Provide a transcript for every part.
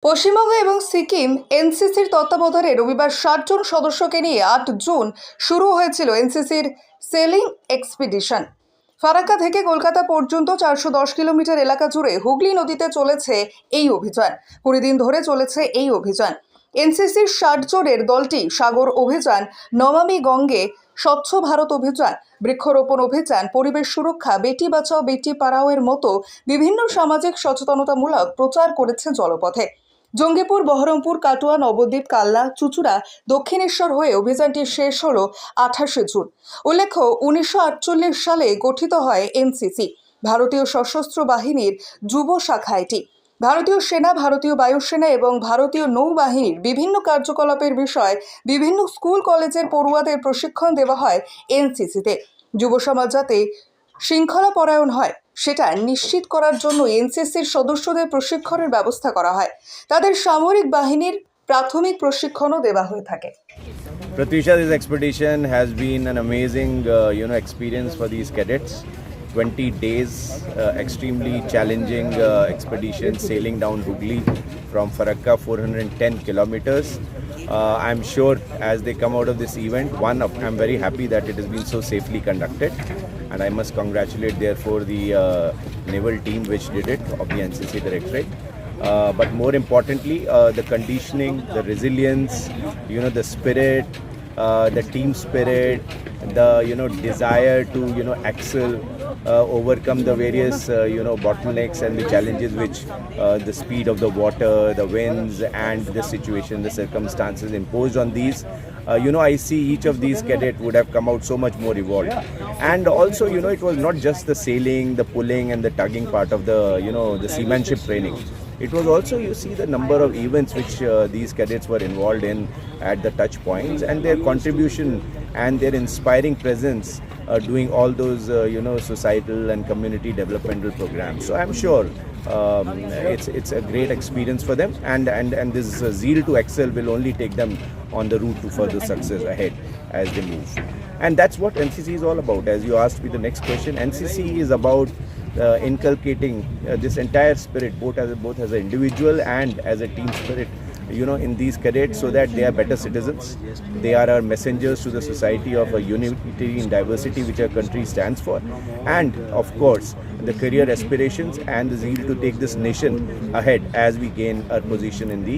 পশ্চিমবঙ্গ এবং সিকিম এনসিসির তত্ত্বাবধানে রবিবার ৬০ জন সদস্যকে নিয়ে ৮ জুন শুরু হয়েছিল এনসিসির সেলিং এক্সপিডিশন। ফারাক্কা থেকে কলকাতা পর্যন্ত ৪১০ কিলোমিটার এলাকা জুড়ে হুগলি নদীতে চলেছে এই অভিযান। ২০ দিন ধরে চলেছে এই অভিযান। এনসিসির ৬০ জনের দলটি সাগর অভিযান, নমামি গঙ্গে, স্বচ্ছ ভারত অভিযান, বৃক্ষরোপণ অভিযান, পরিবেশ সুরক্ষা, বেটি বাঁচাও বেটি পড়াও এর মতো বিভিন্ন সামাজিক সচেতনতামূলক প্রচার করেছে জলপথে। জঙ্গিপুর, বহরমপুর, কাটোয়া, নবদ্বীপ, কাল্লা, চুঁচুড়া, দক্ষিণেশ্বর হয়ে অভিযানটি শেষ হলো ২৮ জুন। উল্লেখ্য, ১৯৪৮ সালে গঠিত হয় এনসিসি, ভারতীয় সশস্ত্র বাহিনীর যুব শাখা এটি। ভারতীয় সেনা, ভারতীয় বায়ুসেনা এবং ভারতীয় নৌবাহিনীর বিভিন্ন কার্যকলাপের বিষয়ে বিভিন্ন স্কুল কলেজের পড়ুয়াদের প্রশিক্ষণ দেওয়া হয় এনসিসিতে। যুব সমাজ যাতে শৃঙ্খলা পরায়ণ হয় সেটা নিশ্চিত করার জন্য এনসিসির সদস্যদের প্রশিক্ষণের ব্যবস্থা করা হয়। তাদের সামরিক বাহিনীর প্রাথমিক প্রশিক্ষণও দেওয়া হয়ে থাকে। Pratyusha, this expedition has been an amazing, experience for these cadets. 20 days, extremely challenging expedition, sailing down Hooghly from Farakka, 410 kilometers. I'm sure as they come out of this event, I'm very happy that it has been so safely conducted, and I must congratulate therefore the naval team which did it, of the NCC Directorate. But more importantly, the conditioning, the resilience, the spirit, the team spirit, the desire to excel, overcome the various bottlenecks and the challenges which the speed of the water, the winds, and the situation, the circumstances imposed on these. I see each of these cadets would have come out so much more evolved. And also, it was not just the sailing, the pulling, and the tugging part of the seamanship training. It was also, you see, the number of events which these cadets were involved in at the touch points, and their contribution and their inspiring presence doing all those, societal and community developmental programs. So I'm sure it's a great experience for them, and this zeal to excel will only take them on the route to further success ahead as they move. And that's what NCC is all about. As you asked me the next question, NCC is about inculcating this entire spirit, both as an individual and as a team spirit, in these cadets, so that they are better citizens. They are our messengers to the society of a unity in diversity which our country stands for, and of course the career aspirations and the zeal to take this nation ahead as we gain our position in the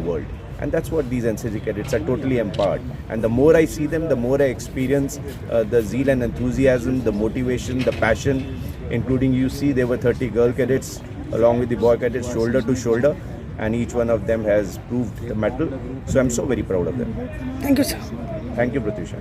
world. And that's what these NCC cadets are totally empowered. And the more I see them, the more I experience the zeal and enthusiasm, the motivation, the passion, including, you see, there were 30 girl cadets along with the boy cadets, shoulder to shoulder, and each one of them has proved the mettle. So I'm so very proud of them. Thank you, sir. Thank you, Pratyusha.